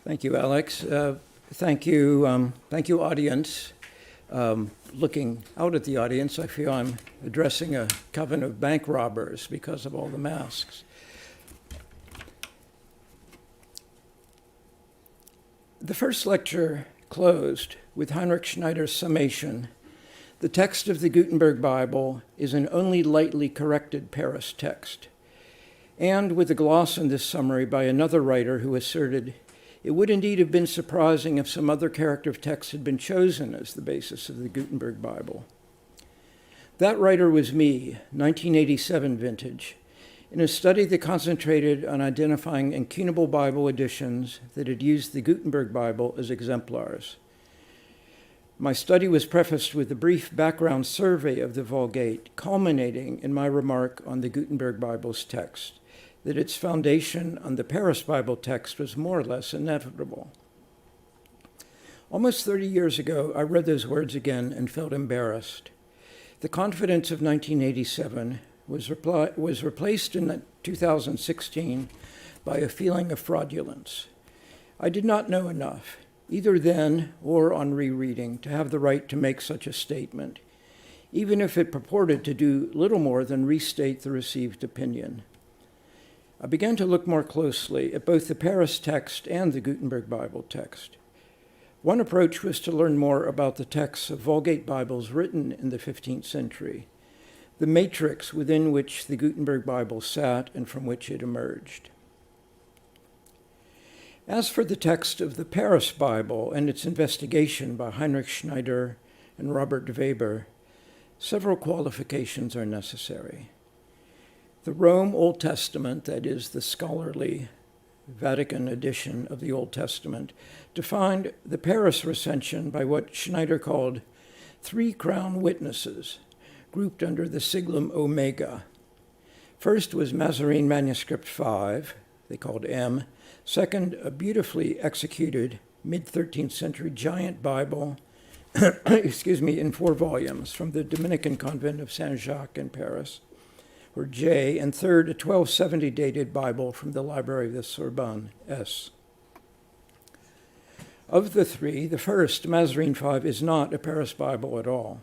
Thank you, Alex. Thank you, audience. Looking out at the audience, I feel I'm addressing a coven of bank robbers because of all the masks. The first lecture closed with Heinrich Schneider's summation. The text of the Gutenberg Bible is an only lightly corrected Paris text, and with a gloss in this summary by another writer who asserted, it would indeed have been surprising if some other character of text had been chosen as the basis of the Gutenberg Bible. That writer was me, 1987 vintage, in a study that concentrated on identifying incunable Bible editions that had used the Gutenberg Bible as exemplars. My study was prefaced with a brief background survey of the Vulgate, culminating in my remark on the Gutenberg Bible's text, that its foundation on the Paris Bible text was more or less inevitable. Almost 30 years ago, I read those words again and felt embarrassed. The confidence of 1987 was replaced in 2016 by a feeling of fraudulence. I did not know enough, either then or on rereading, to have the right to make such a statement, even if it purported to do little more than restate the received opinion. I began to look more closely at both the Paris text and the Gutenberg Bible text. One approach was to learn more about the texts of Vulgate Bibles written in the 15th century, the matrix within which the Gutenberg Bible sat and from which it emerged. As for the text of the Paris Bible and its investigation by Heinrich Schneider and Robert Weber, several qualifications are necessary. The Rome Old Testament, that is, the scholarly Vatican edition of the Old Testament, defined the Paris recension by what Schneider called three crown witnesses, grouped under the siglum Omega. First was Mazarin Manuscript 5, they called M. Second, a beautifully executed mid-13th century giant Bible, in 4 volumes from the Dominican convent of Saint-Jacques in Paris, or J, and third, a 1270 dated Bible from the Library of the Sorbonne, S. Of the three, the first, Mazarin 5, is not a Paris Bible at all.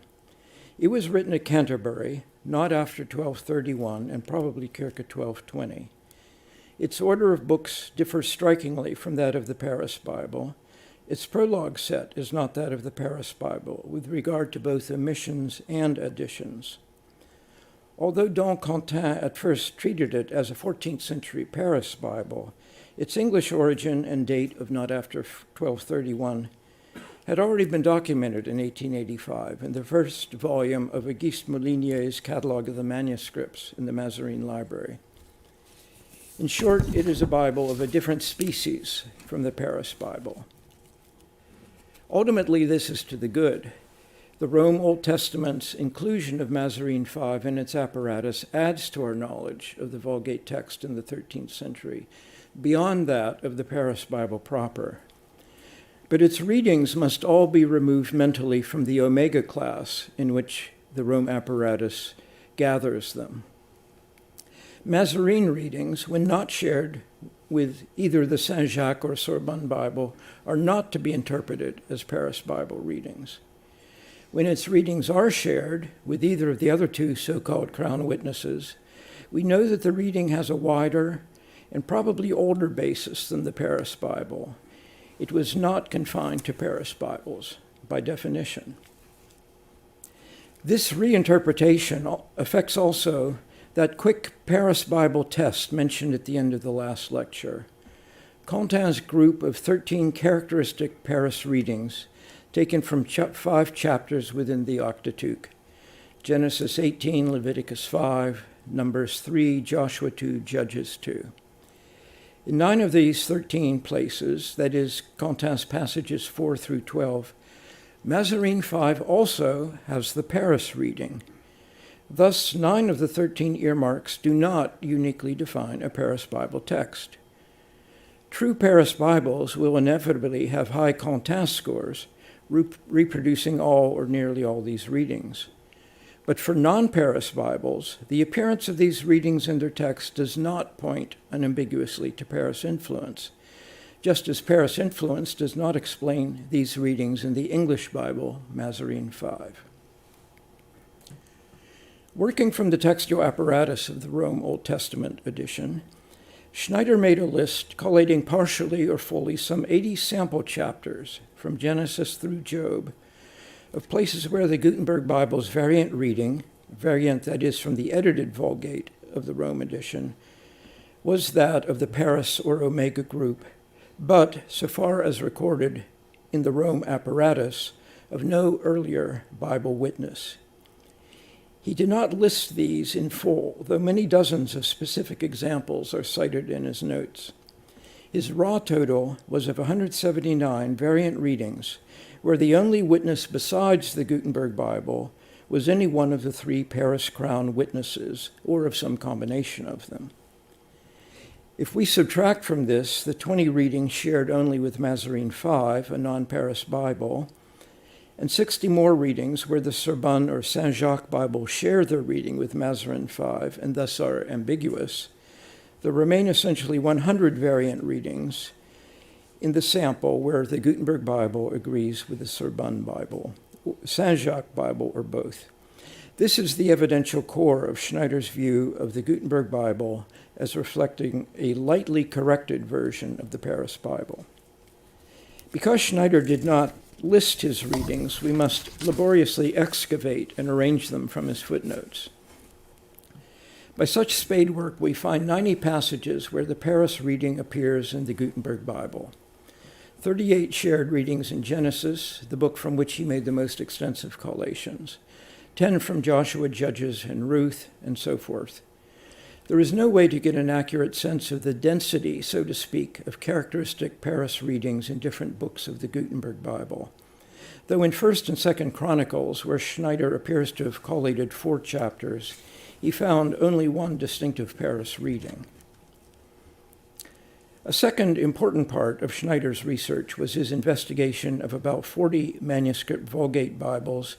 It was written at Canterbury, not after 1231, and probably circa 1220. Its order of books differs strikingly from that of the Paris Bible. Its prologue set is not that of the Paris Bible, with regard to both omissions and additions. Although Don Quentin at first treated it as a 14th century Paris Bible, its English origin and date of not after 1231 had already been documented in 1885 in the first volume of Auguste Molinier's Catalogue of the Manuscripts in the Mazarin Library. In short, it is a Bible of a different species from the Paris Bible. Ultimately, this is to the good. The Rome Old Testament's inclusion of Mazarin 5 and its apparatus adds to our knowledge of the Vulgate text in the 13th century, beyond that of the Paris Bible proper. But its readings must all be removed mentally from the Omega class in which the Rome apparatus gathers them. Mazarin readings, when not shared with either the Saint-Jacques or Sorbonne Bible, are not to be interpreted as Paris Bible readings. When its readings are shared with either of the other two so-called crown witnesses, we know that the reading has a wider and probably older basis than the Paris Bible. It was not confined to Paris Bibles by definition. This reinterpretation affects also that quick Paris Bible test mentioned at the end of the last lecture. Quentin's group of 13 characteristic Paris readings taken from 5 chapters within the Octateuch: Genesis 18, Leviticus 5, Numbers 3, Joshua 2, Judges 2. In 9 of these 13 places, that is, Quentin's passages 4 through 12, Mazarin 5 also has the Paris reading. Thus, 9 of the 13 earmarks do not uniquely define a Paris Bible text. True Paris Bibles will inevitably have high Quentin scores, reproducing all or nearly all these readings. But for non-Paris Bibles, the appearance of these readings in their text does not point unambiguously to Paris influence, just as Paris influence does not explain these readings in the English Bible, Mazarin 5. Working from the textual apparatus of the Rome Old Testament edition, Schneider made a list collating partially or fully some 80 sample chapters from Genesis through Job of places where the Gutenberg Bible's variant reading, variant that is from the edited Vulgate of the Rome edition, was that of the Paris or Omega group, but, so far as recorded in the Rome apparatus, of no earlier Bible witness. He did not list these in full, though many dozens of specific examples are cited in his notes. His raw total was of 179 variant readings, where the only witness besides the Gutenberg Bible was any one of the three Paris Crown witnesses, or of some combination of them. If we subtract from this the 20 readings shared only with Mazarin 5, a non-Paris Bible, and 60 more readings where the Sorbonne or Saint-Jacques Bible share their reading with Mazarin 5 and thus are ambiguous, there remain essentially 100 variant readings in the sample where the Gutenberg Bible agrees with the Sorbonne Bible, Saint-Jacques Bible, or both. This is the evidential core of Schneider's view of the Gutenberg Bible as reflecting a lightly corrected version of the Paris Bible. Because Schneider did not list his readings, we must laboriously excavate and arrange them from his footnotes. By such spade work, we find 90 passages where the Paris reading appears in the Gutenberg Bible, 38 shared readings in Genesis, the book from which he made the most extensive collations, 10 from Joshua, Judges, and Ruth, and so forth. There is no way to get an accurate sense of the density, so to speak, of characteristic Paris readings in different books of the Gutenberg Bible, though in 1st and 2nd Chronicles, where Schneider appears to have collated 4 chapters, he found only one distinctive Paris reading. A second important part of Schneider's research was his investigation of about 40 manuscript Vulgate Bibles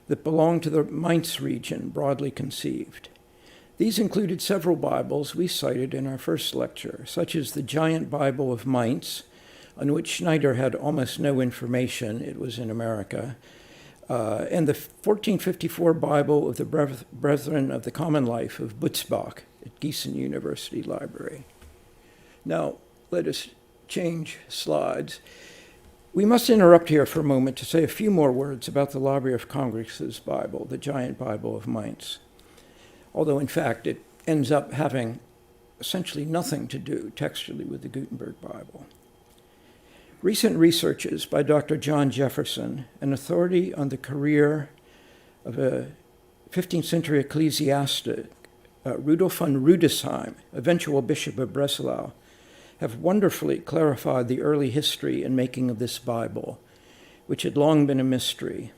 that belonged to the Mainz region, broadly conceived. These included several Bibles we cited in our first lecture, such as the Giant Bible of Mainz, on which Schneider had almost no information, it was in America, and the 1454 Bible of the Brethren of the Common Life of Butzbach at Gießen University Library. Now, let us change slides. We must interrupt here for a moment to say a few more words about the Library of Congress's Bible, the Giant Bible of Mainz, although in fact it ends up having essentially nothing to do textually with the Gutenberg Bible. Recent researches by Dr. John Jefferson, an authority on the career of a 15th century ecclesiastic, Rudolf von Rudesheim, eventual Bishop of Breslau, have wonderfully clarified the early history and making of this Bible, which had long been a mystery.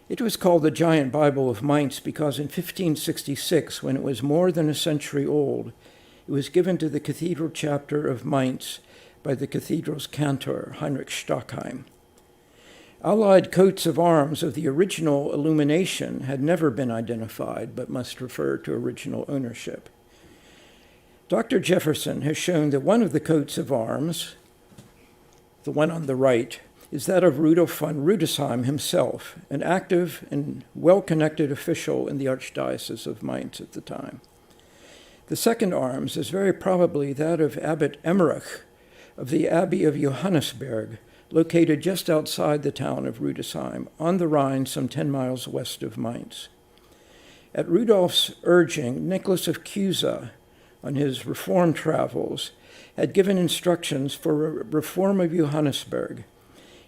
It was called the Giant Bible of Mainz because in 1566, when it was more than a century old, it was given to the cathedral chapter of Mainz by the cathedral's cantor, Heinrich Stockheim. Allied coats of arms of the original illumination had never been identified, but must refer to original ownership. Dr. Jefferson has shown that one of the coats of arms, the one on the right, is that of Rudolf von Rudesheim himself, an active and well-connected official in the Archdiocese of Mainz at the time. The second arms is very probably that of Abbot Emmerich of the Abbey of Johannisberg, located just outside the town of Rudesheim, on the Rhine some 10 miles west of Mainz. At Rudolf's urging, Nicholas of Cusa, on his reform travels, had given instructions for a reform of Johannisberg,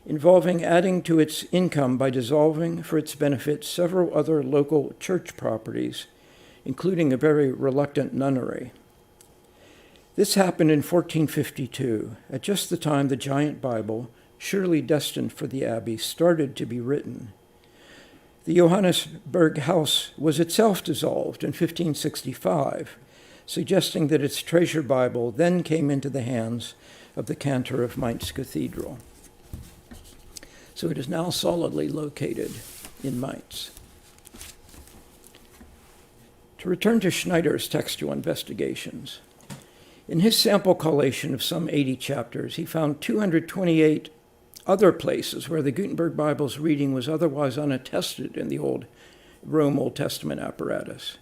involving adding to its income by dissolving for its benefit several other local church properties, including a very reluctant nunnery. This happened in 1452, at just the time the Giant Bible, surely destined for the abbey, started to be written. The Johannisberg house was itself dissolved in 1565, suggesting that its treasure Bible then came into the hands of the cantor of Mainz Cathedral. So it is now solidly located in Mainz. To return to Schneider's textual investigations, In his sample collation of some 80 chapters, he found 228 other places where the Gutenberg Bible's reading was otherwise unattested in the Old Testament apparatus.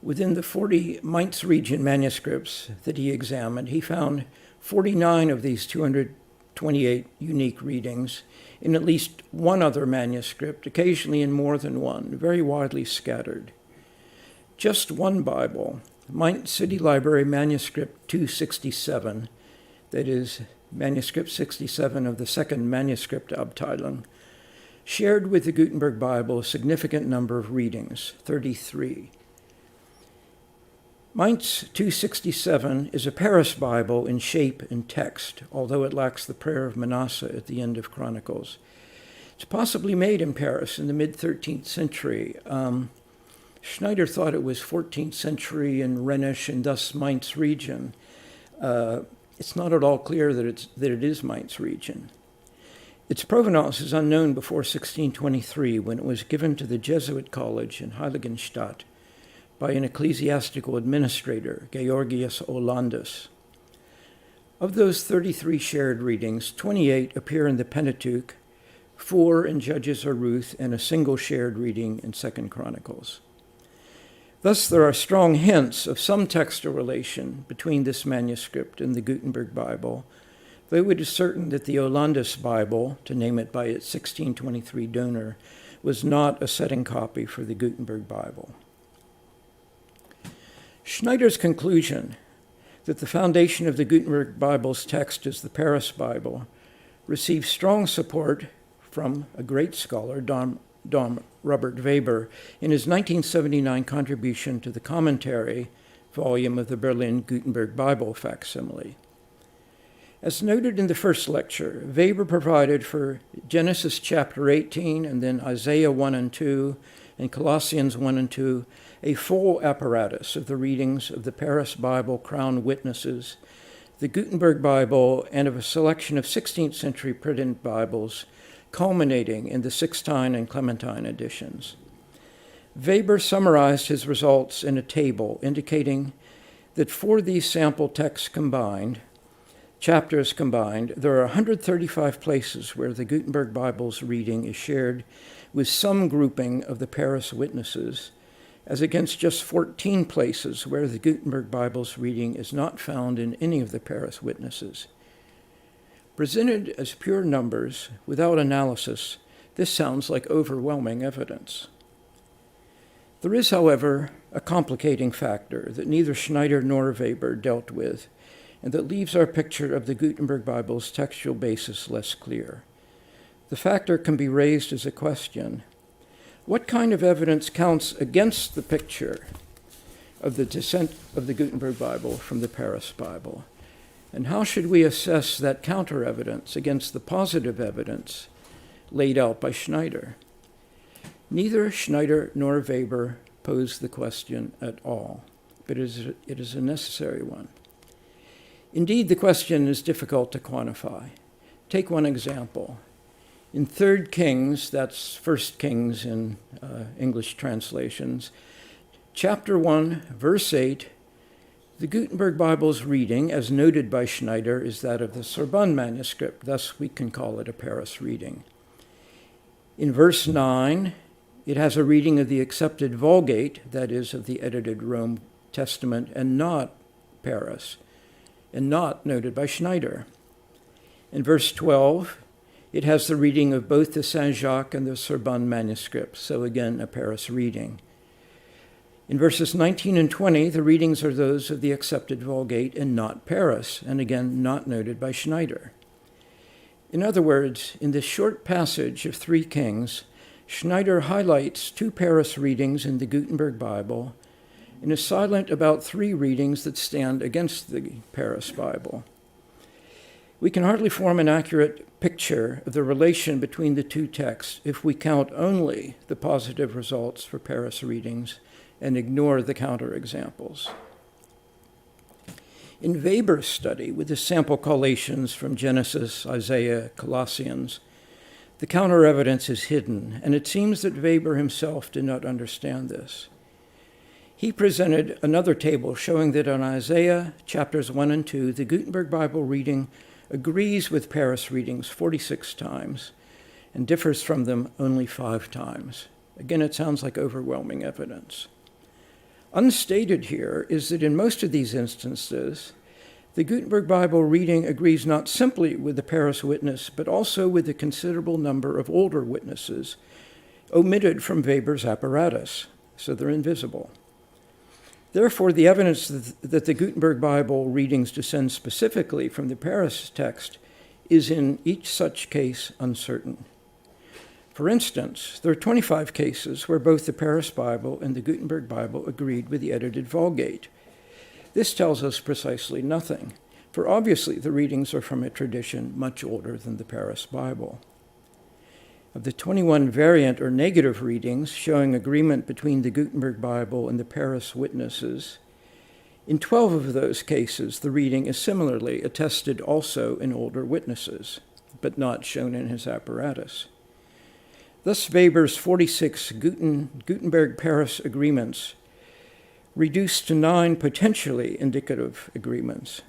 Within the 40 Mainz region manuscripts that he examined, he found 49 of these 228 unique readings in at least one other manuscript, occasionally in more than one, very widely scattered. Just one Bible, Mainz City Library Manuscript 267, that is, Manuscript 67 of the second manuscript Abteilung, shared with the Gutenberg Bible a significant number of readings, 33. Mainz 267 is a Paris Bible in shape and text, although it lacks the prayer of Manasseh at the end of Chronicles. It's possibly made in Paris in the mid-13th century. Schneider thought it was 14th century in Rhenish and thus Mainz region. It's not at all clear that it is Mainz region. Its provenance is unknown before 1623, when it was given to the Jesuit college in Heiligenstadt by an ecclesiastical administrator, Georgius Olandus. Of those 33 shared readings, 28 appear in the Pentateuch, 4 in Judges or Ruth, and a single shared reading in 2 Chronicles. Thus, there are strong hints of some textual relation between this manuscript and the Gutenberg Bible, though it is certain that the Olandus Bible, to name it by its 1623 donor, was not a setting copy for the Gutenberg Bible. Schneider's conclusion that the foundation of the Gutenberg Bible's text is the Paris Bible receives strong support from a great scholar, Dom Robert Weber, in his 1979 contribution to the commentary volume of the Berlin Gutenberg Bible facsimile. As noted in the first lecture, Weber provided for Genesis chapter 18 and then Isaiah 1 and 2 and Colossians 1 and 2 a full apparatus of the readings of the Paris Bible Crown Witnesses, the Gutenberg Bible, and of a selection of 16th century printed Bibles, culminating in the Sixtine and Clementine editions. Weber summarized his results in a table indicating that for these sample texts chapters combined, there are 135 places where the Gutenberg Bible's reading is shared with some grouping of the Paris Witnesses, as against just 14 places where the Gutenberg Bible's reading is not found in any of the Paris Witnesses. Presented as pure numbers, without analysis, this sounds like overwhelming evidence. There is, however, a complicating factor that neither Schneider nor Weber dealt with, and that leaves our picture of the Gutenberg Bible's textual basis less clear. The factor can be raised as a question: what kind of evidence counts against the picture of the descent of the Gutenberg Bible from the Paris Bible? And how should we assess that counter-evidence against the positive evidence laid out by Schneider? Neither Schneider nor Weber posed the question at all, but it is a necessary one. Indeed, the question is difficult to quantify. Take one example. In 3 Kings, that's 1 Kings in English translations, chapter 1, verse 8, the Gutenberg Bible's reading, as noted by Schneider, is that of the Sorbonne manuscript, thus we can call it a Paris reading. In verse 9, it has a reading of the accepted Vulgate, that is, of the edited Rome Testament, and not Paris, and not noted by Schneider. In verse 12, it has the reading of both the Saint-Jacques and the Sorbonne manuscripts, so again, a Paris reading. In verses 19 and 20, the readings are those of the accepted Vulgate and not Paris, and again, not noted by Schneider. In other words, in this short passage of 3 Kings, Schneider highlights 2 Paris readings in the Gutenberg Bible and is silent about 3 readings that stand against the Paris Bible. We can hardly form an accurate picture of the relation between the 2 texts if we count only the positive results for Paris readings and ignore the counterexamples. In Weber's study, with his sample collations from Genesis, Isaiah, Colossians, the counter-evidence is hidden, and it seems that Weber himself did not understand this. He presented another table showing that on Isaiah chapters 1 and 2, the Gutenberg Bible reading agrees with Paris readings 46 times and differs from them only 5 times. Again, it sounds like overwhelming evidence. Unstated here is that in most of these instances, the Gutenberg Bible reading agrees not simply with the Paris witness, but also with a considerable number of older witnesses omitted from Weber's apparatus, so they're invisible. Therefore, the evidence that the Gutenberg Bible readings descend specifically from the Paris text is in each such case uncertain. For instance, there are 25 cases where both the Paris Bible and the Gutenberg Bible agreed with the edited Vulgate. This tells us precisely nothing, for obviously the readings are from a tradition much older than the Paris Bible. Of the 21 variant or negative readings showing agreement between the Gutenberg Bible and the Paris witnesses, in 12 of those cases, the reading is similarly attested also in older witnesses, but not shown in his apparatus. Thus, Weber's 46 Gutenberg-Paris agreements reduced to 9 potentially indicative agreements.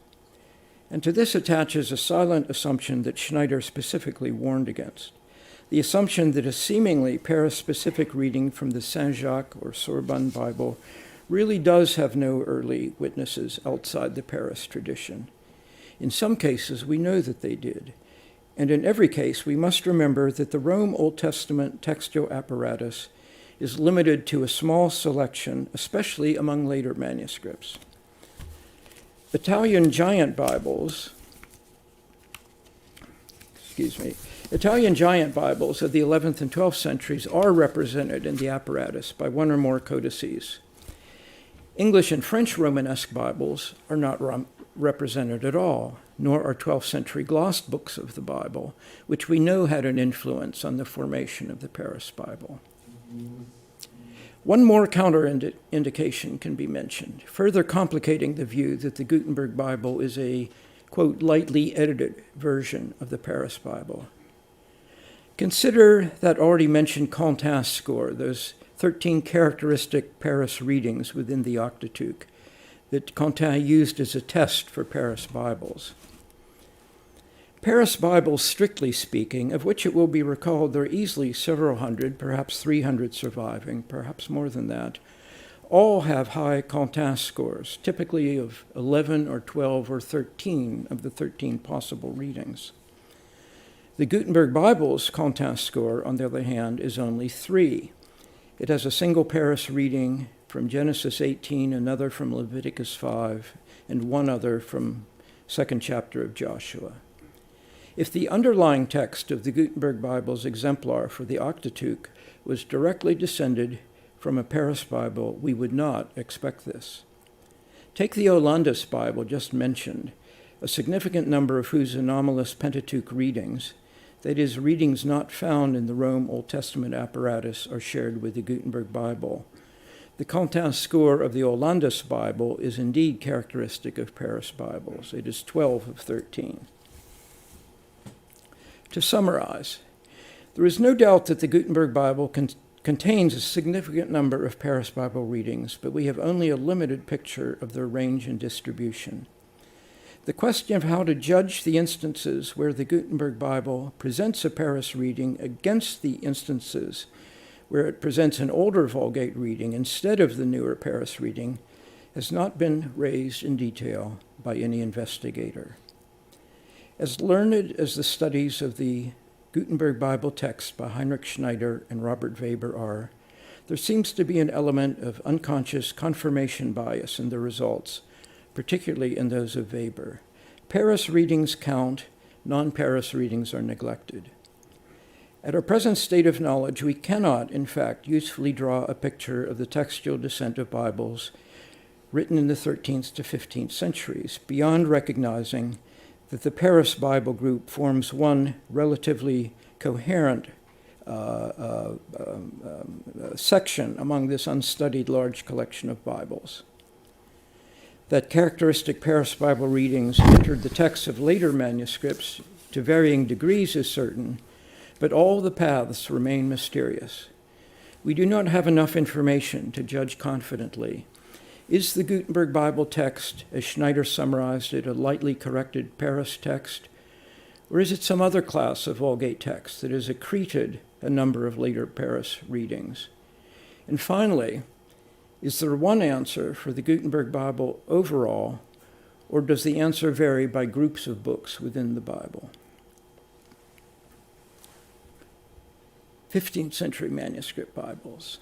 And to this attaches a silent assumption that Schneider specifically warned against. The assumption that a seemingly Paris-specific reading from the Saint-Jacques or Sorbonne Bible really does have no early witnesses outside the Paris tradition. In some cases, we know that they did. And in every case, we must remember that the Rome Old Testament textual apparatus is limited to a small selection, especially among later manuscripts. Italian giant Bibles of the 11th and 12th centuries are represented in the apparatus by one or more codices. English and French Romanesque Bibles are not represented at all, nor are 12th century glossed books of the Bible, which we know had an influence on the formation of the Paris Bible. One more counter-indication can be mentioned, further complicating the view that the Gutenberg Bible is a, quote, lightly edited version of the Paris Bible. Consider that already mentioned Quentin's score, those 13 characteristic Paris readings within the Octatuque that Quentin used as a test for Paris Bibles. Paris Bibles, strictly speaking, of which it will be recalled there are easily several hundred, perhaps 300 surviving, perhaps more than that, all have high Quentin scores, typically of 11 or 12 or 13 of the 13 possible readings. The Gutenberg Bible's Quentin score, on the other hand, is only 3. It has a single Paris reading from Genesis 18, another from Leviticus 5, and one other from 2nd chapter of Joshua. If the underlying text of the Gutenberg Bible's exemplar for the Octatuque was directly descended from a Paris Bible, we would not expect this. Take the Olandus Bible just mentioned, a significant number of whose anomalous Pentateuch readings, that is, readings not found in the Rome Old Testament apparatus, are shared with the Gutenberg Bible. The Quentin score of the Olandus Bible is indeed characteristic of Paris Bibles. It is 12 of 13. To summarize, there is no doubt that the Gutenberg Bible contains a significant number of Paris Bible readings, but we have only a limited picture of their range and distribution. The question of how to judge the instances where the Gutenberg Bible presents a Paris reading against the instances where it presents an older Vulgate reading instead of the newer Paris reading has not been raised in detail by any investigator. As learned as the studies of the Gutenberg Bible text by Heinrich Schneider and Robert Weber are, there seems to be an element of unconscious confirmation bias in the results, particularly in those of Weber. Paris readings count, non-Paris readings are neglected. At our present state of knowledge, we cannot, in fact, usefully draw a picture of the textual descent of Bibles written in the 13th to 15th centuries, beyond recognizing that the Paris Bible group forms one relatively coherent section among this unstudied large collection of Bibles. That characteristic Paris Bible readings entered the texts of later manuscripts to varying degrees is certain, but all the paths remain mysterious. We do not have enough information to judge confidently Is the Gutenberg Bible text, as Schneider summarized it, a lightly corrected Paris text? Or is it some other class of Vulgate text that has accreted a number of later Paris readings? And finally, is there one answer for the Gutenberg Bible overall, or does the answer vary by groups of books within the Bible? 15th century manuscript Bibles.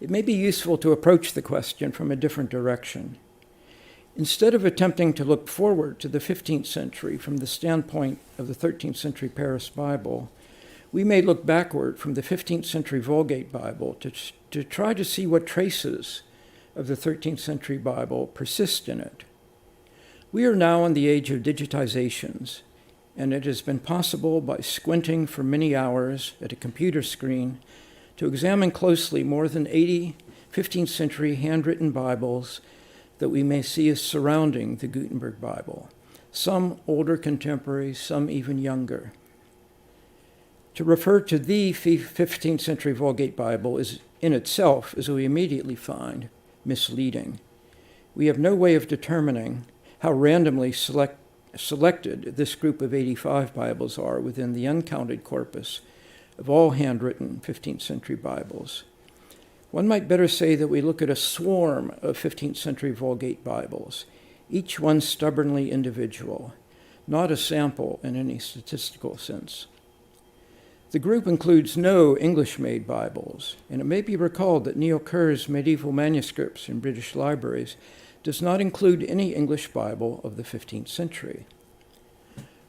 It may be useful to approach the question from a different direction. Instead of attempting to look forward to the 15th century from the standpoint of the 13th century Paris Bible, we may look backward from the 15th century Vulgate Bible to try to see what traces of the 13th century Bible persist in it. We are now in the age of digitizations, and it has been possible by squinting for many hours at a computer screen to examine closely more than 80 15th century handwritten Bibles that we may see as surrounding the Gutenberg Bible, some older contemporaries, some even younger. To refer to the 15th century Vulgate Bible is in itself, as we immediately find, misleading. We have no way of determining how randomly selected this group of 85 Bibles are within the uncounted corpus of all handwritten 15th century Bibles. One might better say that we look at a swarm of 15th century Vulgate Bibles, each one stubbornly individual, not a sample in any statistical sense. The group includes no English-made Bibles, and it may be recalled that Neil Kerr's Medieval Manuscripts in British Libraries does not include any English Bible of the 15th century.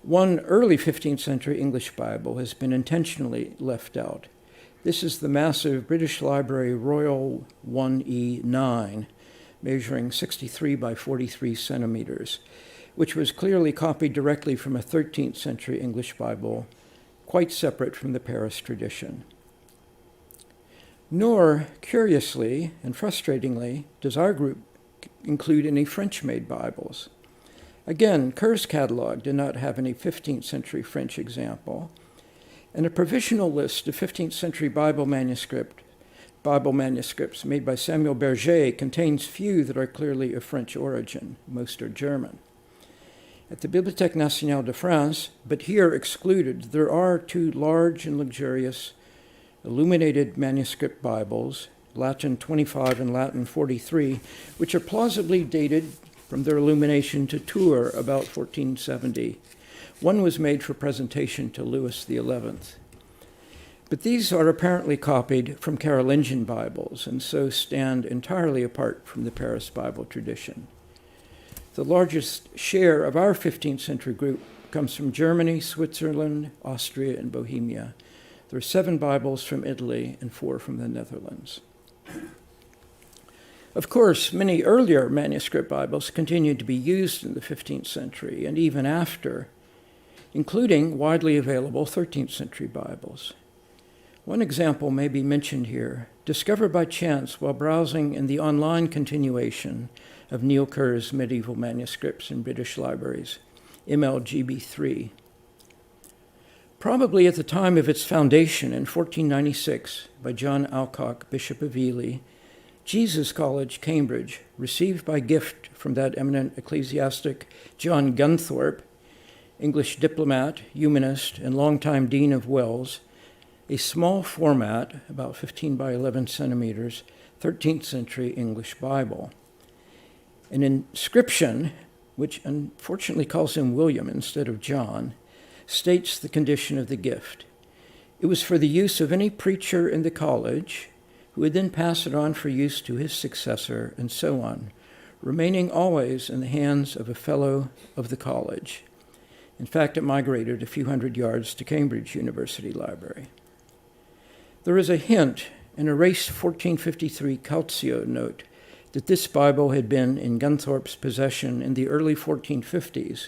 One early 15th century English Bible has been intentionally left out. This is the massive British Library Royal 1E9, measuring 63 by 43 centimeters, which was clearly copied directly from a 13th century English Bible, quite separate from the Paris tradition. Nor, curiously and frustratingly, does our group include any French-made Bibles. Again, Kerr's catalog did not have any 15th century French example, and a provisional list of 15th century Bible manuscripts made by Samuel Berger contains few that are clearly of French origin. Most are German. At the Bibliothèque Nationale de France, but here excluded, there are two large and luxurious illuminated manuscript Bibles, Latin 25 and Latin 43, which are plausibly dated from their illumination to Tours about 1470. One was made for presentation to Louis XI. But these are apparently copied from Carolingian Bibles and so stand entirely apart from the Paris Bible tradition. The largest share of our 15th century group comes from Germany, Switzerland, Austria, and Bohemia. There are 7 Bibles from Italy and 4 from the Netherlands. Of course, many earlier manuscript Bibles continued to be used in the 15th century and even after, including widely available 13th century Bibles. One example may be mentioned here, discovered by chance while browsing in the online continuation of Neil Kerr's Medieval Manuscripts in British Libraries, MLGB3. Probably at the time of its foundation in 1496 by John Alcock, Bishop of Ely, Jesus College, Cambridge, received by gift from that eminent ecclesiastic John Gunthorpe, English diplomat, humanist, and longtime Dean of Wells, a small format, about 15 by 11 centimeters, 13th century English Bible. An inscription, which unfortunately calls him William instead of John, states the condition of the gift. It was for the use of any preacher in the college, who would then pass it on for use to his successor, and so on, remaining always in the hands of a fellow of the college. In fact, it migrated a few hundred yards to Cambridge University Library. There is a hint in a race 1453 Calcio note that this Bible had been in Gunthorpe's possession in the early 1450s,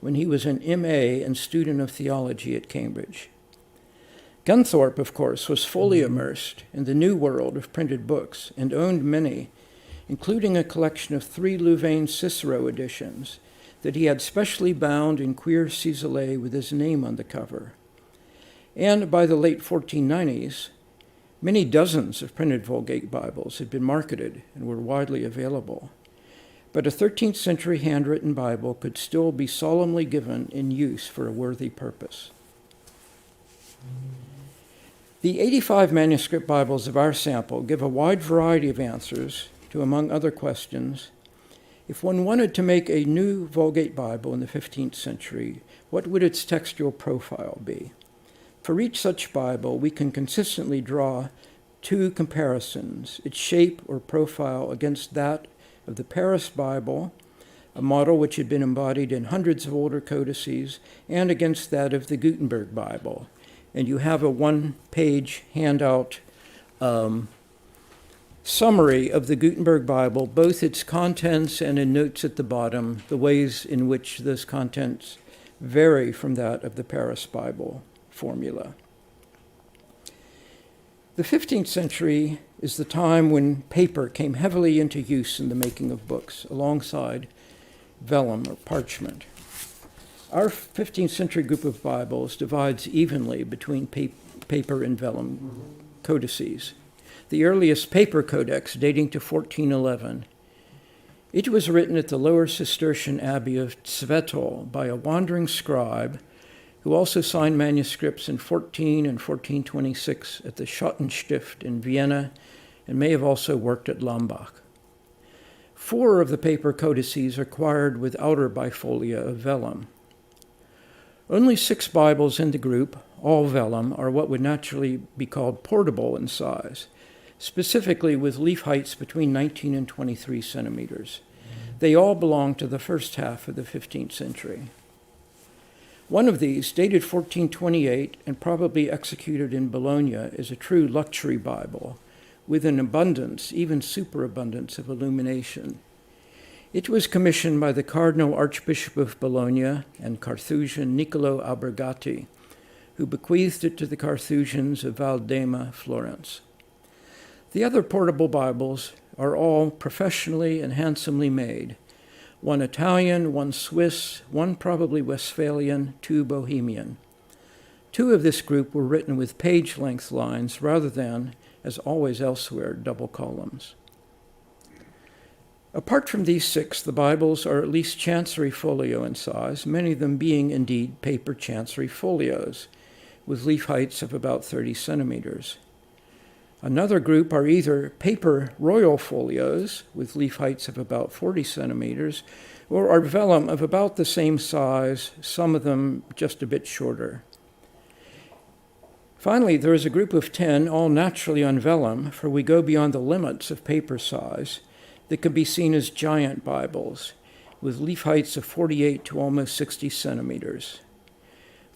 when he was an M.A. and student of theology at Cambridge. Gunthorpe, of course, was fully immersed in the new world of printed books and owned many, including a collection of 3 Louvain Cicero editions that he had specially bound in queer ciselé with his name on the cover. And by the late 1490s, Many dozens of printed Vulgate Bibles had been marketed and were widely available. But a 13th century handwritten Bible could still be solemnly given in use for a worthy purpose. The 85 manuscript Bibles of our sample give a wide variety of answers to, among other questions, if one wanted to make a new Vulgate Bible in the 15th century, what would its textual profile be? For each such Bible, we can consistently draw two comparisons, its shape or profile against that of the Paris Bible, a model which had been embodied in hundreds of older codices, and against that of the Gutenberg Bible. And you have a one-page handout summary of the Gutenberg Bible, both its contents and in notes at the bottom, the ways in which those contents vary from that of the Paris Bible formula. The 15th century is the time when paper came heavily into use in the making of books, alongside vellum or parchment. Our 15th century group of Bibles divides evenly between paper and vellum codices. The earliest paper codex, dating to 1411, it was written at the Lower Cistercian Abbey of Zwettl by a wandering scribe who also signed manuscripts in 14 and 1426 at the Schottenstift in Vienna, and may have also worked at Lambach. 4 of the paper codices are acquired with outer bifolia of vellum. Only 6 Bibles in the group, all vellum, are what would naturally be called portable in size, specifically with leaf heights between 19 and 23 centimeters. They all belong to the first half of the 15th century. One of these, dated 1428 and probably executed in Bologna, is a true luxury Bible with an abundance, even superabundance, of illumination. It was commissioned by the Cardinal Archbishop of Bologna and Carthusian Niccolo Albergati, who bequeathed it to the Carthusians of Valdema, Florence. The other portable Bibles are all professionally and handsomely made. 1 Italian, 1 Swiss, 1 probably Westphalian, 2 Bohemian. 2 of this group were written with page-length lines rather than, as always elsewhere, double columns. Apart from these 6, the Bibles are at least chancery folio in size, many of them being indeed paper chancery folios, with leaf heights of about 30 centimeters. Another group are either paper royal folios with leaf heights of about 40 centimeters, or are vellum of about the same size, some of them just a bit shorter. Finally, there is a group of 10, all naturally on vellum, for we go beyond the limits of paper size, that can be seen as giant Bibles, with leaf heights of 48 to almost 60 centimeters.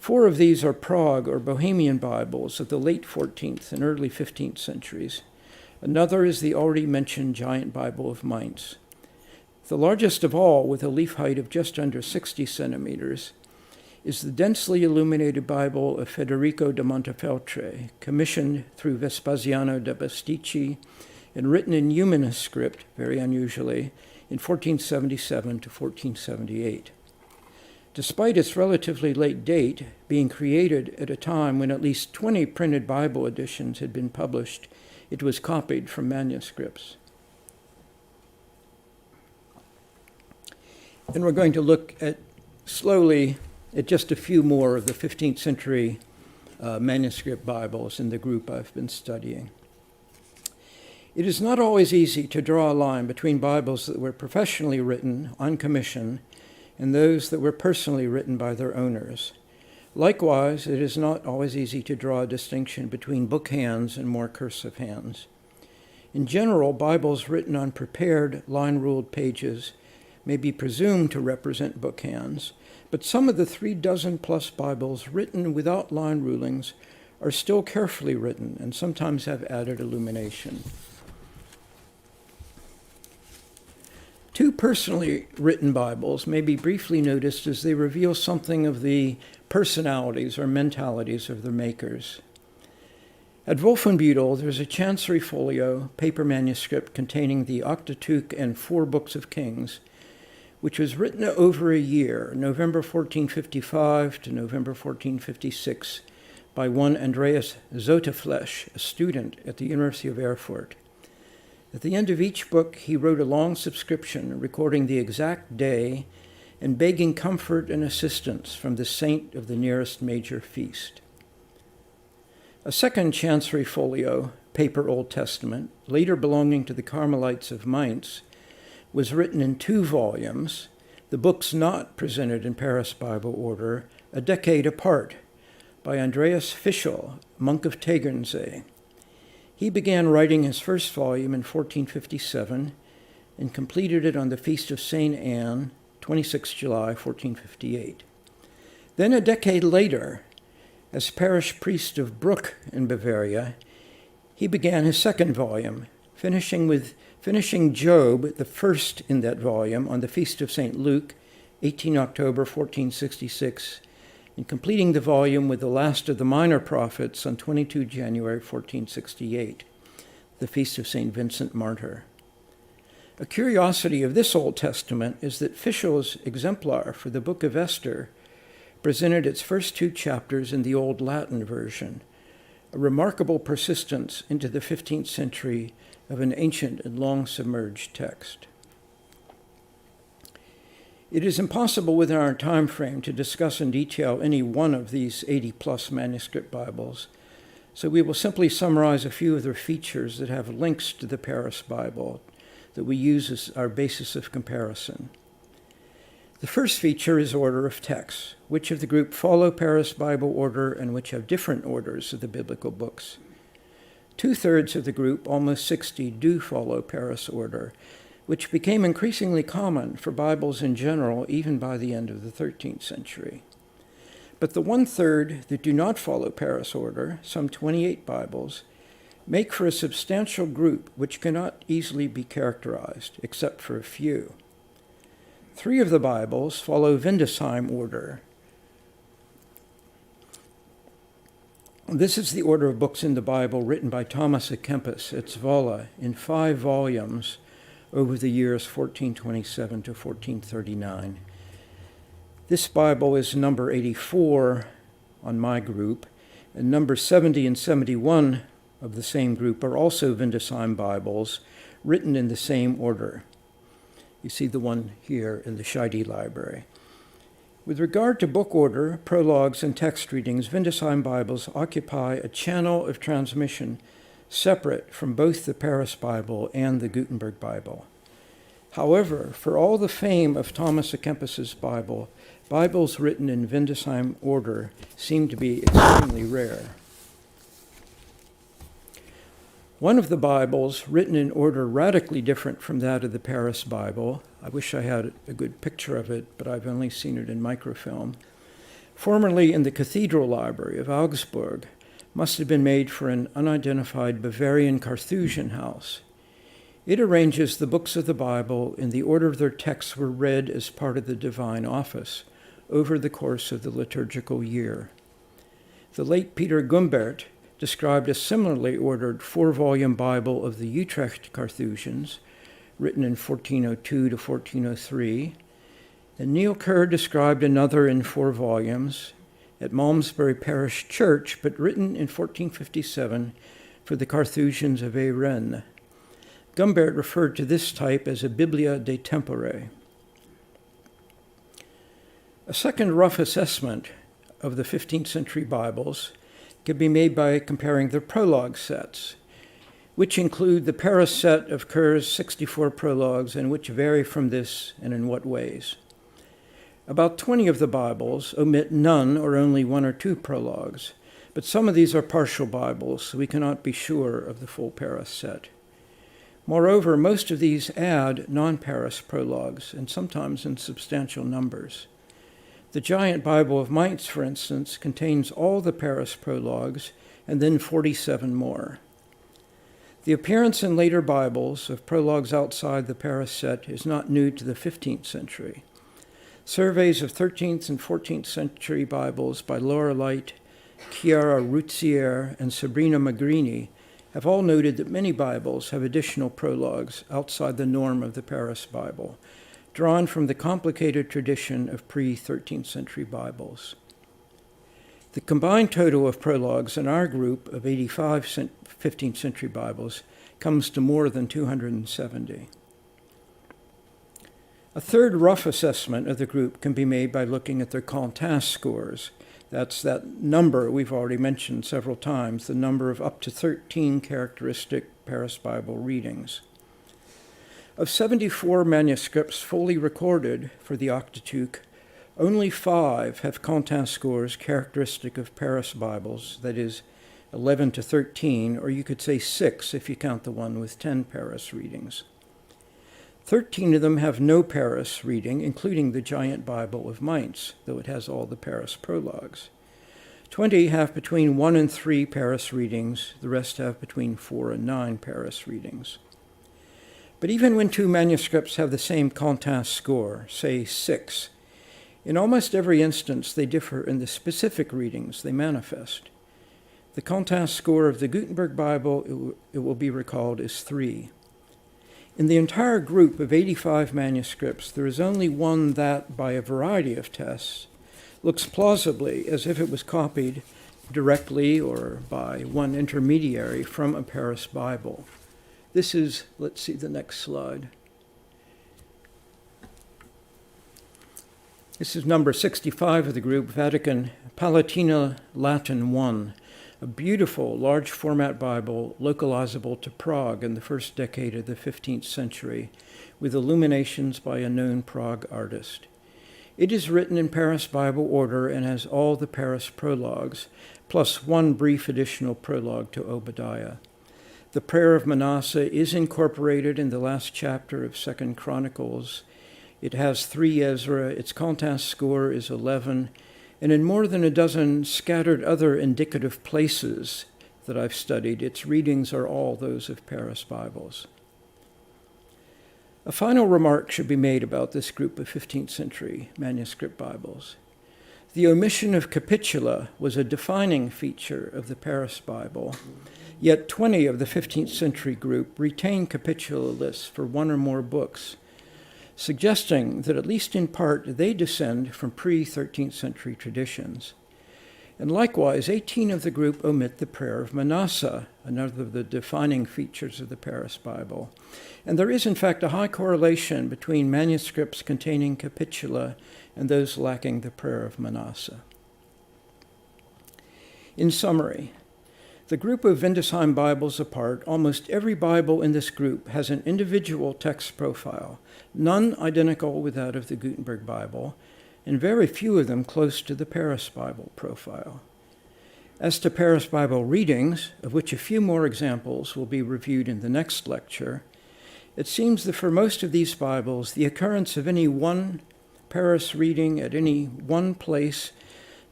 4 of these are Prague or Bohemian Bibles of the late 14th and early 15th centuries. Another is the already mentioned giant Bible of Mainz. The largest of all, with a leaf height of just under 60 centimeters, is the densely illuminated Bible of Federico da Montefeltro, commissioned through Vespasiano da Bisticci and written in Humanist script, very unusually, in 1477 to 1478. Despite its relatively late date, being created at a time when at least 20 printed Bible editions had been published, it was copied from manuscripts. And we're going to look slowly at just a few more of the 15th century manuscript Bibles in the group I've been studying. It is not always easy to draw a line between Bibles that were professionally written on commission and those that were personally written by their owners. Likewise, it is not always easy to draw a distinction between book hands and more cursive hands. In general, Bibles written on prepared, line-ruled pages may be presumed to represent book hands, but some of the 36+ Bibles written without line rulings are still carefully written and sometimes have added illumination. 2 personally written Bibles may be briefly noticed as they reveal something of the personalities or mentalities of their makers. At Wolfenbüttel, there's a chancery folio paper manuscript containing the Octateuch and 4 Books of Kings, which was written over a year, November 1455 to November 1456, by one Andreas Zoteflesch, a student at the University of Erfurt. At the end of each book, he wrote a long subscription recording the exact day and begging comfort and assistance from the saint of the nearest major feast. A second Chancery folio, paper Old Testament, later belonging to the Carmelites of Mainz, was written in 2 volumes, the books not presented in Paris Bible order, a decade apart, by Andreas Fischel, monk of Tegernsee. He began writing his first volume in 1457 and completed it on the Feast of St. Anne, 26 July 1458. Then a decade later, as parish priest of Bruck in Bavaria, he began his second volume, finishing Job, the first in that volume, on the Feast of St. Luke, 18 October 1466, and completing the volume with the last of the minor prophets on 22 January 1468, the Feast of St. Vincent Martyr. A curiosity of this Old Testament is that Fischel's exemplar for the Book of Esther presented its first 2 chapters in the Old Latin version, a remarkable persistence into the 15th century of an ancient and long-submerged text. It is impossible within our time frame to discuss in detail any one of these 80-plus manuscript Bibles, so we will simply summarize a few of their features that have links to the Paris Bible that we use as our basis of comparison. The first feature is order of texts, which of the group follow Paris Bible order and which have different orders of the biblical books. 2/3 of the group, almost 60, do follow Paris order, which became increasingly common for Bibles in general even by the end of the 13th century. But the 1/3 that do not follow Paris order, some 28 Bibles, make for a substantial group which cannot easily be characterized, except for a few. 3 of the Bibles follow Windesheim order. This is the order of books in the Bible written by Thomas à Kempis at Zwolle in 5 volumes over the years 1427 to 1439. This Bible is number 84 on my group, and number 70 and 71 of the same group are also Windesheim Bibles, written in the same order. You see the one here in the Scheide Library. With regard to book order, prologues, and text readings, Windesheim Bibles occupy a channel of transmission separate from both the Paris Bible and the Gutenberg Bible. However, for all the fame of Thomas à Kempis's Bible, Bibles written in Windesheim order seem to be extremely rare. One of the Bibles, written in order radically different from that of the Paris Bible, I wish I had a good picture of it, but I've only seen it in microfilm, formerly in the Cathedral Library of Augsburg, must have been made for an unidentified Bavarian Carthusian house. It arranges the books of the Bible in the order their texts were read as part of the divine office over the course of the liturgical year. The late Peter Gumbert described a similarly ordered 4-volume Bible of the Utrecht Carthusians, written in 1402 to 1403, and Neil Kerr described another in 4 volumes at Malmesbury Parish Church, but written in 1457 for the Carthusians of Rennes. Gumbert referred to this type as a Biblia de tempore. A second rough assessment of the 15th century Bibles can be made by comparing their prologue sets, which include the Paris set of Kerr's 64 prologues and which vary from this and in what ways. About 20 of the Bibles omit none or only 1 or 2 prologues, but some of these are partial Bibles, so we cannot be sure of the full Paris set. Moreover, most of these add non-Paris prologues, and sometimes in substantial numbers. The giant Bible of Mainz, for instance, contains all the Paris prologues and then 47 more. The appearance in later Bibles of prologues outside the Paris set is not new to the 15th century. Surveys of 13th and 14th century Bibles by Laura Light, Chiara Ruzzier, and Sabrina Magrini have all noted that many Bibles have additional prologues outside the norm of the Paris Bible, drawn from the complicated tradition of pre-13th century Bibles. The combined total of prologues in our group of 85 15th century Bibles comes to more than 270. A third rough assessment of the group can be made by looking at their Contas scores. That's that number we've already mentioned several times, the number of up to 13 characteristic Paris Bible readings. Of 74 manuscripts fully recorded for the Octatuque, only 5 have Contas scores characteristic of Paris Bibles, that is, 11 to 13, or you could say 6 if you count the one with 10 Paris readings. 13 of them have no Paris reading, including the Giant Bible of Mainz, though it has all the Paris prologues. 20 have between 1 and 3 Paris readings. The rest have between 4 and 9 Paris readings. But even when 2 manuscripts have the same Contas score, say 6, in almost every instance they differ in the specific readings they manifest. The Contas score of the Gutenberg Bible, it will be recalled, is 3. In the entire group of 85 manuscripts, there is only one that, by a variety of tests, looks plausibly as if it was copied directly or by one intermediary from a Paris Bible. This is, let's see the next slide. This is number 65 of the group, Vatican Palatina Latin 1. A beautiful, large-format Bible localizable to Prague in the first decade of the 15th century, with illuminations by a known Prague artist. It is written in Paris Bible order and has all the Paris prologues, plus one brief additional prologue to Obadiah. The prayer of Manasseh is incorporated in the last chapter of 2 Chronicles. It has 3 Ezra, its Contas score is 11, and in more than a dozen scattered other indicative places that I've studied, its readings are all those of Paris Bibles. A final remark should be made about this group of 15th century manuscript Bibles. The omission of capitula was a defining feature of the Paris Bible, yet 20 of the 15th century group retain capitula lists for one or more books, suggesting that at least in part they descend from pre-13th century traditions. And likewise, 18 of the group omit the prayer of Manasseh, another of the defining features of the Paris Bible. And there is, in fact, a high correlation between manuscripts containing capitula and those lacking the prayer of Manasseh. In summary, the group of Windesheim Bibles apart, almost every Bible in this group has an individual text profile, none identical with that of the Gutenberg Bible, and very few of them close to the Paris Bible profile. As to Paris Bible readings, of which a few more examples will be reviewed in the next lecture, it seems that for most of these Bibles, the occurrence of any one Paris reading at any one place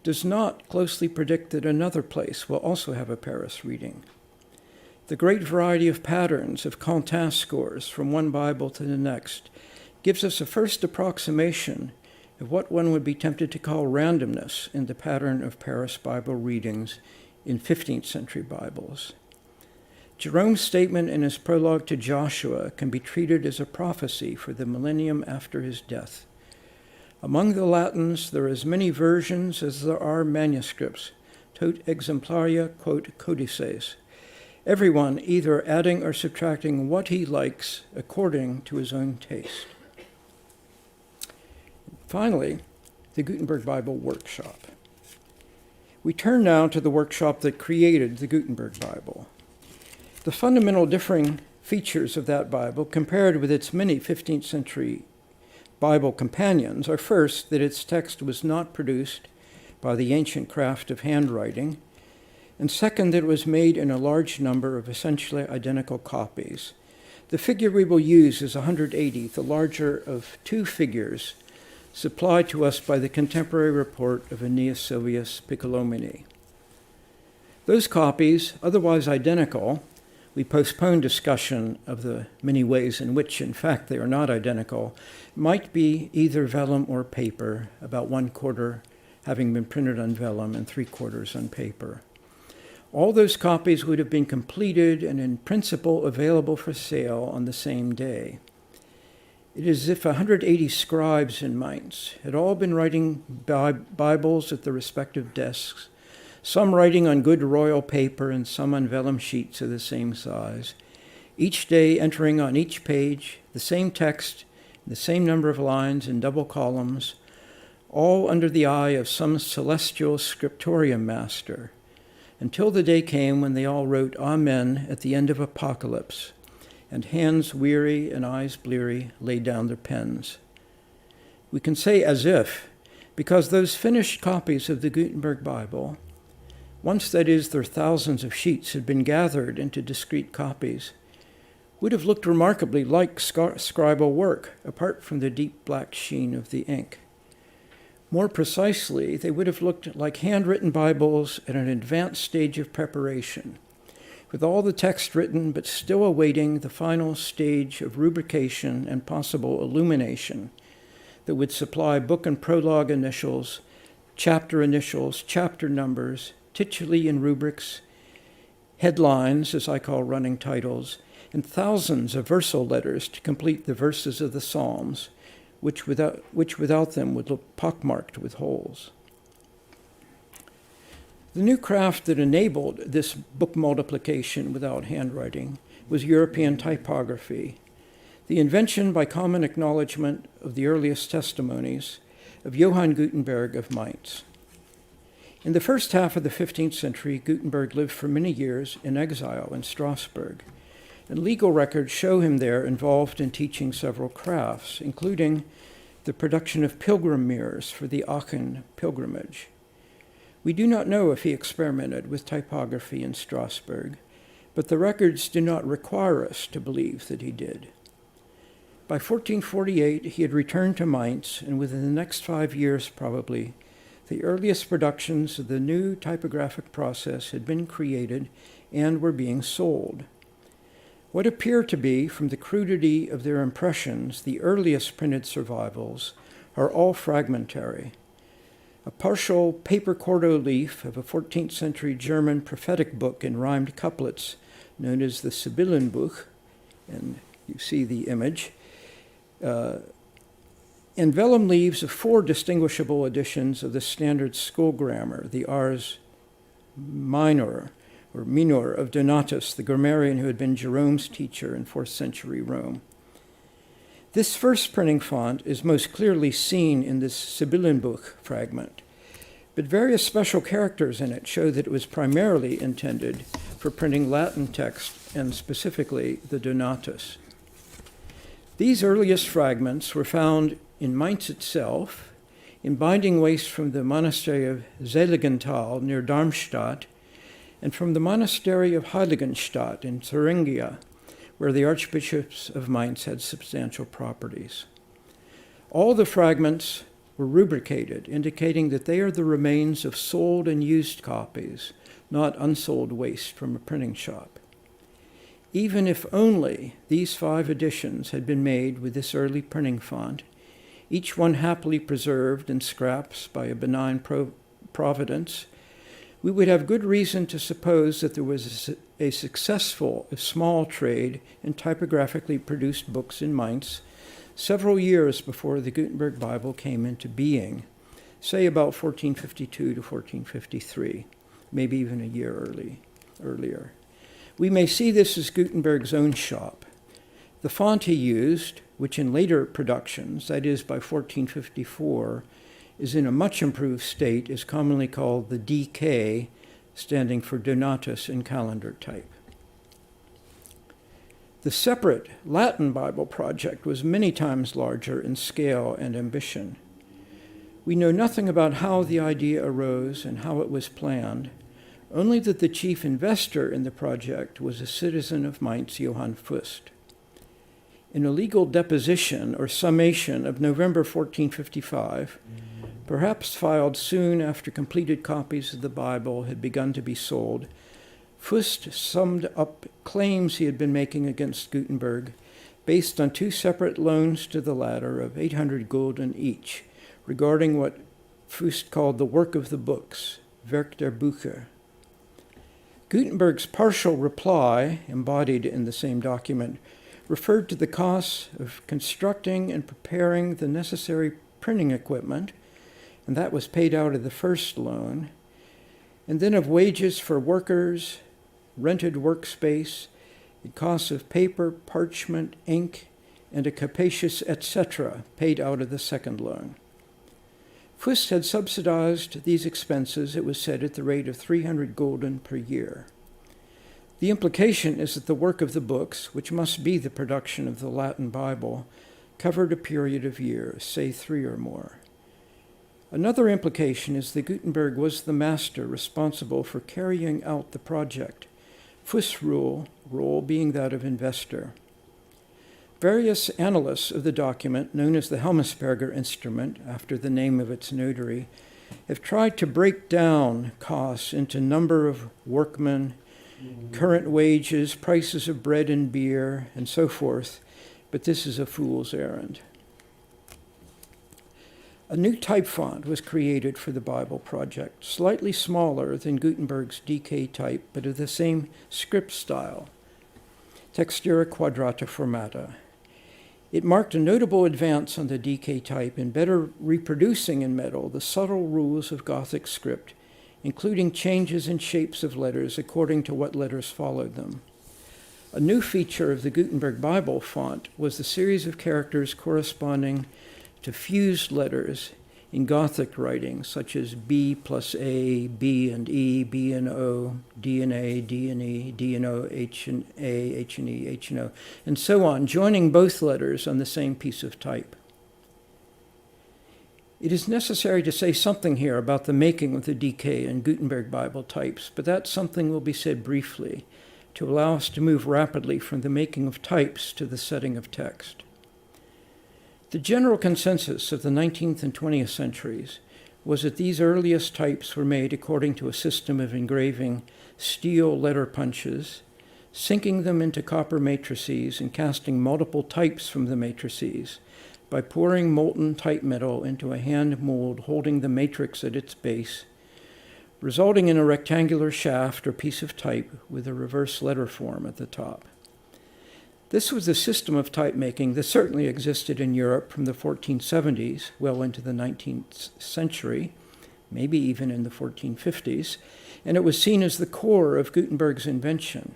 does not closely predict that another place will also have a Paris reading. The great variety of patterns of Contas scores from one Bible to the next gives us a first approximation of what one would be tempted to call randomness in the pattern of Paris Bible readings in 15th century Bibles. Jerome's statement in his prologue to Joshua can be treated as a prophecy for the millennium after his death. Among the Latins, there are as many versions as there are manuscripts, tot exemplaria quod codices, everyone either adding or subtracting what he likes according to his own taste. Finally, the Gutenberg Bible Workshop. We turn now to the workshop that created the Gutenberg Bible. The fundamental differing features of that Bible, compared with its many 15th century Bible companions, are first that its text was not produced by the ancient craft of handwriting, and second that it was made in a large number of essentially identical copies. The figure we will use is 180, the larger of 2 figures supplied to us by the contemporary report of Aeneas Sylvius Piccolomini. Those copies, otherwise identical, we postpone discussion of the many ways in which, in fact, they are not identical, might be either vellum or paper, about 1/4 having been printed on vellum and 3/4 on paper. All those copies would have been completed and in principle available for sale on the same day. It is as if 180 scribes in Mainz had all been writing Bibles at their respective desks some writing on good royal paper and some on vellum sheets of the same size, each day entering on each page the same text, the same number of lines in double columns, all under the eye of some celestial scriptorium master, until the day came when they all wrote Amen at the end of Apocalypse, and hands weary and eyes bleary laid down their pens. We can say as if, because those finished copies of the Gutenberg Bible, once that is their thousands of sheets had been gathered into discrete copies, would have looked remarkably like scribal work, apart from the deep black sheen of the ink. More precisely, they would have looked like handwritten Bibles at an advanced stage of preparation, with all the text written but still awaiting the final stage of rubrication and possible illumination that would supply book and prologue initials, chapter numbers, tituli and rubrics, headlines, as I call running titles, and thousands of versal letters to complete the verses of the Psalms, which without them would look pockmarked with holes. The new craft that enabled this book multiplication without handwriting was European typography, the invention by common acknowledgement of the earliest testimonies of Johann Gutenberg of Mainz. In the first half of the 15th century, Gutenberg lived for many years in exile in Strasbourg, and legal records show him there involved in teaching several crafts, including the production of pilgrim mirrors for the Aachen pilgrimage. We do not know if he experimented with typography in Strasbourg, but the records do not require us to believe that he did. By 1448, he had returned to Mainz, and within the next 5 years probably, the earliest productions of the new typographic process had been created and were being sold. What appear to be, from the crudity of their impressions, the earliest printed survivals are all fragmentary. A partial paper quarto leaf of a 14th century German prophetic book in rhymed couplets, known as the Sibyllenbuch, and you see the image, and vellum leaves of 4 distinguishable editions of the standard school grammar, the Ars Minor, or Minor of Donatus, the grammarian who had been Jerome's teacher in 4th century Rome. This first printing font is most clearly seen in this Sibyllenbuch fragment, but various special characters in it show that it was primarily intended for printing Latin text, and specifically the Donatus. These earliest fragments were found in Mainz itself, in binding waste from the monastery of Seligenthal near Darmstadt, and from the monastery of Heiligenstadt in Thuringia, where the archbishops of Mainz had substantial properties. All the fragments were rubricated, indicating that they are the remains of sold and used copies, not unsold waste from a printing shop. Even if only these 5 editions had been made with this early printing font, each one happily preserved in scraps by a benign providence, we would have good reason to suppose that there was a successful small trade in typographically produced books in Mainz several years before the Gutenberg Bible came into being, say about 1452 to 1453, maybe even a year earlier. We may see this as Gutenberg's own shop. The font he used, which in later productions, that is by 1454, is in a much improved state, is commonly called the DK, standing for Donatus in calendar type. The separate Latin Bible project was many times larger in scale and ambition. We know nothing about how the idea arose and how it was planned, only that the chief investor in the project was a citizen of Mainz, Johann Fust. In a legal deposition or summation of November 1455, perhaps filed soon after completed copies of the Bible had begun to be sold, Fust summed up claims he had been making against Gutenberg based on 2 separate loans to the latter of 800 gulden each, regarding what Fust called the work of the books, Werk der Bücher. Gutenberg's partial reply, embodied in the same document, referred to the costs of constructing and preparing the necessary printing equipment, and that was paid out of the first loan, and then of wages for workers, rented workspace, and costs of paper, parchment, ink, and a capacious etc. paid out of the second loan. Fust had subsidized these expenses, it was said, at the rate of 300 gulden per year. The implication is that the work of the books, which must be the production of the Latin Bible, covered a period of years, say 3 or more. Another implication is that Gutenberg was the master responsible for carrying out the project, Fust's role being that of investor. Various analysts of the document, known as the Helmsperger Instrument, after the name of its notary, have tried to break down costs into number of workmen, current wages, prices of bread and beer, and so forth, but this is a fool's errand. A new type font was created for the Bible project, slightly smaller than Gutenberg's DK type, but of the same script style, Textura Quadrata Formata. It marked a notable advance on the DK type in better reproducing in metal the subtle rules of Gothic script, including changes in shapes of letters according to what letters followed them. A new feature of the Gutenberg Bible font was the series of characters corresponding to fused letters in Gothic writing, such as B plus A, B and E, B and O, D and A, D and E, D and O, H and A, H and E, H and O, and so on, joining both letters on the same piece of type. It is necessary to say something here about the making of the DK and Gutenberg Bible types, but that something will be said briefly to allow us to move rapidly from the making of types to the setting of text. The general consensus of the 19th and 20th centuries was that these earliest types were made according to a system of engraving steel letter punches, sinking them into copper matrices, and casting multiple types from the matrices by pouring molten type metal into a hand mold holding the matrix at its base, resulting in a rectangular shaft or piece of type with a reverse letter form at the top. This was a system of type making that certainly existed in Europe from the 1470s well into the 19th century, maybe even in the 1450s, and it was seen as the core of Gutenberg's invention.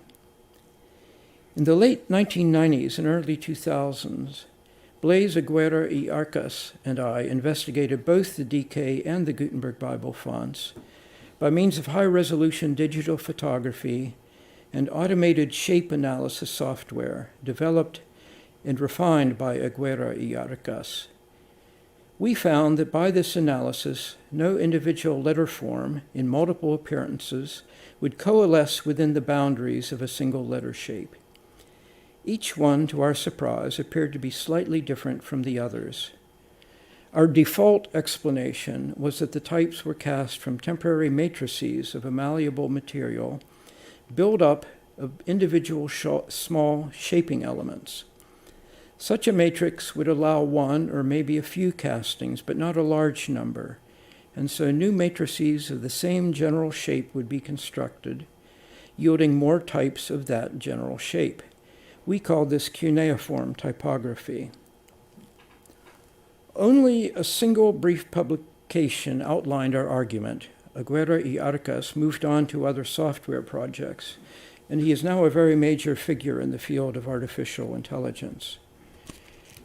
In the late 1990s and early 2000s, Blaise Aguirre y Arcas and I investigated both the DK and the Gutenberg Bible fonts by means of high-resolution digital photography and automated shape analysis software developed and refined by Aguirre y Arcas. We found that by this analysis, no individual letter form in multiple appearances would coalesce within the boundaries of a single letter shape. Each one, to our surprise, appeared to be slightly different from the others. Our default explanation was that the types were cast from temporary matrices of a malleable material build up of individual small shaping elements. Such a matrix would allow one or maybe a few castings, but not a large number, and so new matrices of the same general shape would be constructed, yielding more types of that general shape. We call this cuneiform typography. Only a single brief publication outlined our argument. Aguirre y Arcas moved on to other software projects, and he is now a very major figure in the field of artificial intelligence.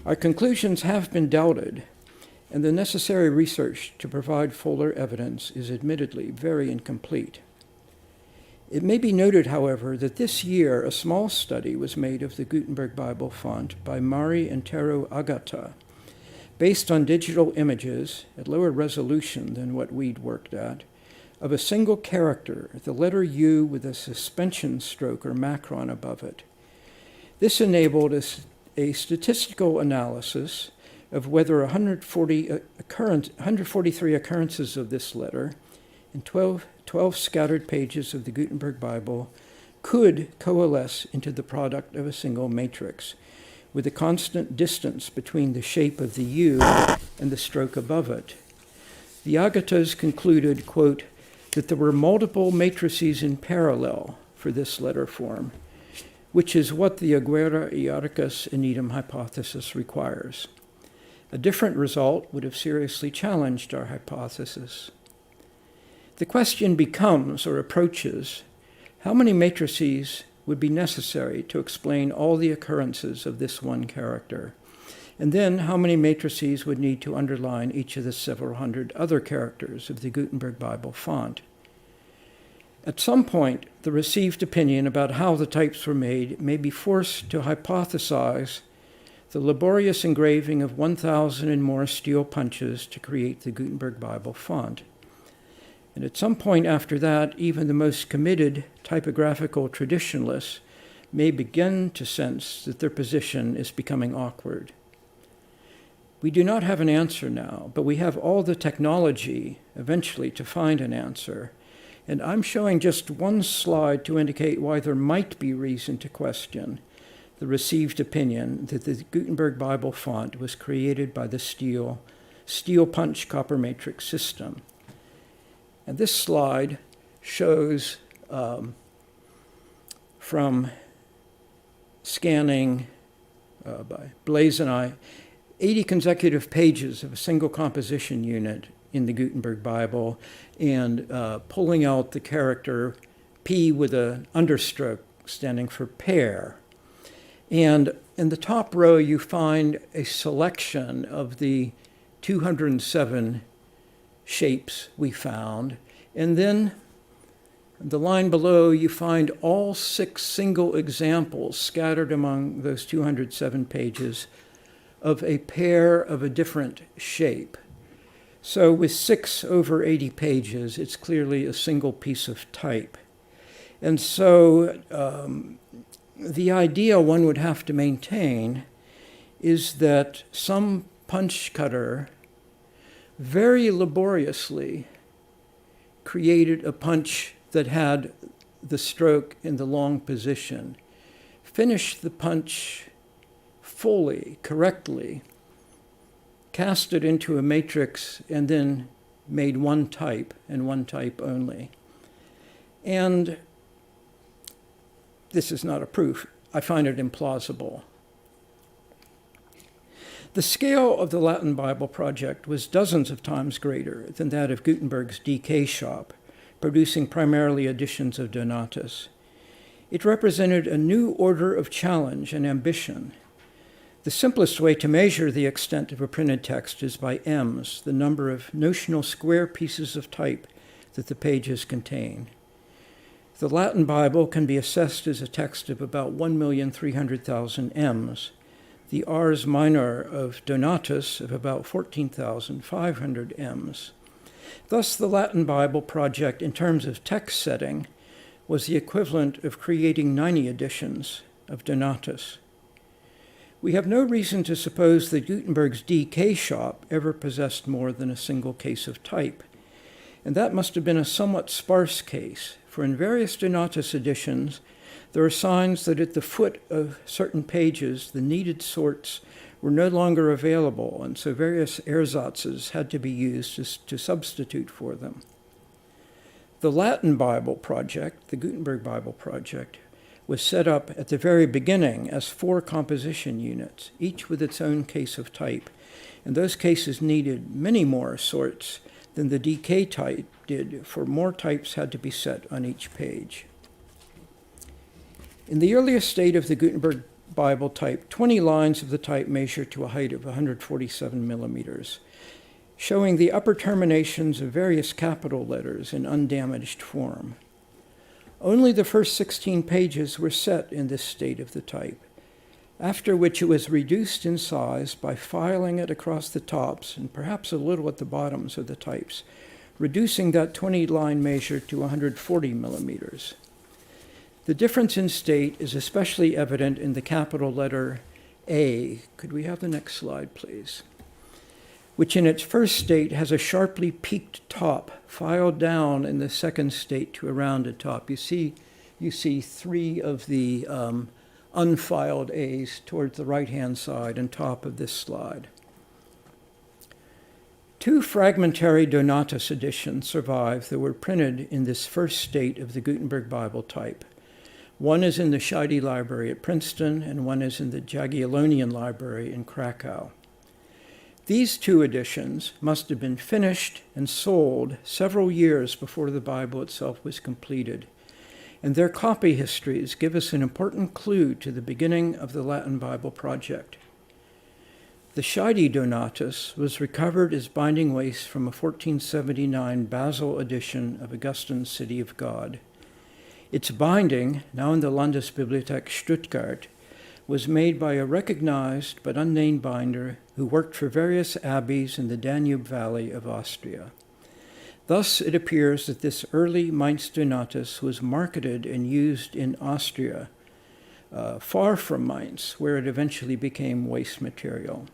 Our conclusions have been doubted, and the necessary research to provide fuller evidence is admittedly very incomplete. It may be noted, however, that this year a small study was made of the Gutenberg Bible font by Mari and Tero Agata, based on digital images at lower resolution than what we'd worked at, of a single character, the letter U with a suspension stroke or macron above it. This enabled a statistical analysis of whether 143 occurrences of this letter in 12 scattered pages of the Gutenberg Bible could coalesce into the product of a single matrix, with a constant distance between the shape of the U and the stroke above it. The Agatas concluded, quote, that there were multiple matrices in parallel for this letter form, which is what the Aguirre y Arcas Inetum hypothesis requires. A different result would have seriously challenged our hypothesis. The question becomes, or approaches, how many matrices would be necessary to explain all the occurrences of this one character? And then how many matrices would need to underline each of the several hundred other characters of the Gutenberg Bible font? At some point, the received opinion about how the types were made may be forced to hypothesize the laborious engraving of 1,000 and more steel punches to create the Gutenberg Bible font. And at some point after that, even the most committed typographical traditionalists may begin to sense that their position is becoming awkward. We do not have an answer now, but we have all the technology eventually to find an answer. And I'm showing just one slide to indicate why there might be reason to question the received opinion that the Gutenberg Bible font was created by the steel punch copper matrix system. And this slide shows from scanning by Blaze and I 80 consecutive pages of a single composition unit in the Gutenberg Bible and pulling out the character P with an understroke standing for pair. And in the top row, you find a selection of the 207 shapes we found. And then the line below, you find all 6 single examples scattered among those 207 pages of a pair of a different shape. So with 6 over 80 pages, it's clearly a single piece of type. And so the idea one would have to maintain is that some punch cutter very laboriously created a punch that had the stroke in the long position, finished the punch fully, correctly, cast it into a matrix, and then made one type and one type only. And this is not a proof. I find it implausible. The scale of the Latin Bible project was dozens of times greater than that of Gutenberg's DK shop, producing primarily editions of Donatus. It represented a new order of challenge and ambition. The simplest way to measure the extent of a printed text is by ems, the number of notional square pieces of type that the pages contain. The Latin Bible can be assessed as a text of about 1,300,000 ems, the Ars Minor of Donatus of about 14,500 ems. Thus, the Latin Bible project, in terms of text setting, was the equivalent of creating 90 editions of Donatus. We have no reason to suppose that Gutenberg's DK shop ever possessed more than a single case of type, and that must have been a somewhat sparse case, for in various Donatus editions, there are signs that at the foot of certain pages, the needed sorts were no longer available, and so various ersatzes had to be used to substitute for them. The Latin Bible project, the Gutenberg Bible project, was set up at the very beginning as 4 composition units, each with its own case of type, and those cases needed many more sorts than the DK type did, for more types had to be set on each page. In the earliest state of the Gutenberg Bible type, 20 lines of the type measure to a height of 147 millimeters, showing the upper terminations of various capital letters in undamaged form. Only the first 16 pages were set in this state of the type, after which it was reduced in size by filing it across the tops and perhaps a little at the bottoms of the types, reducing that 20-line measure to 140 millimeters. The difference in state is especially evident in the capital letter A. Could we have the next slide, please? Which in its first state has a sharply peaked top, filed down in the second state to a rounded top. You see 3 of the unfiled A's towards the right-hand side and top of this slide. 2 fragmentary Donatus editions survive that were printed in this first state of the Gutenberg Bible type. One is in the Scheide Library at Princeton, and one is in the Jagiellonian Library in Krakow. These two editions must have been finished and sold several years before the Bible itself was completed, and their copy histories give us an important clue to the beginning of the Latin Bible project. The Scheide Donatus was recovered as binding waste from a 1479 Basel edition of Augustine's City of God. Its binding, now in the Landesbibliothek Stuttgart, was made by a recognized but unnamed binder who worked for various abbeys in the Danube Valley of Austria. Thus, it appears that this early Mainz Donatus was marketed and used in Austria, far from Mainz, where it eventually became waste material.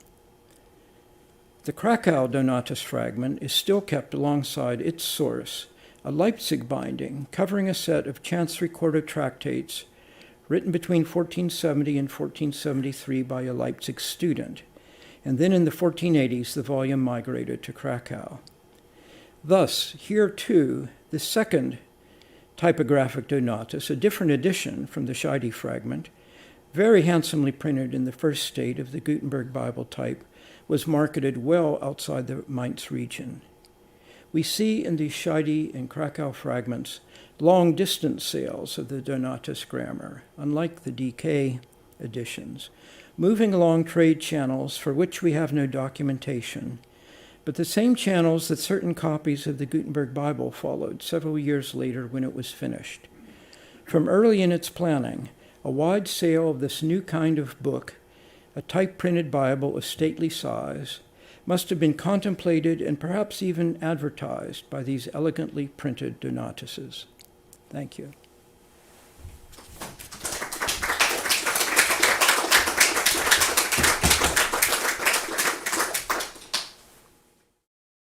The Krakow Donatus fragment is still kept alongside its source, a Leipzig binding covering a set of chance-recorded tractates written between 1470 and 1473 by a Leipzig student, and then in the 1480s the volume migrated to Krakow. Thus, here too, the second typographic Donatus, a different edition from the Scheide fragment, very handsomely printed in the first state of the Gutenberg Bible type, was marketed well outside the Mainz region. We see in the Scheide and Krakow fragments long-distance sales of the Donatus grammar, unlike the DK editions, moving along trade channels for which we have no documentation, but the same channels that certain copies of the Gutenberg Bible followed several years later when it was finished. From early in its planning, a wide sale of this new kind of book, a type-printed Bible of stately size, must have been contemplated and perhaps even advertised by these elegantly printed Donatuses. Thank you.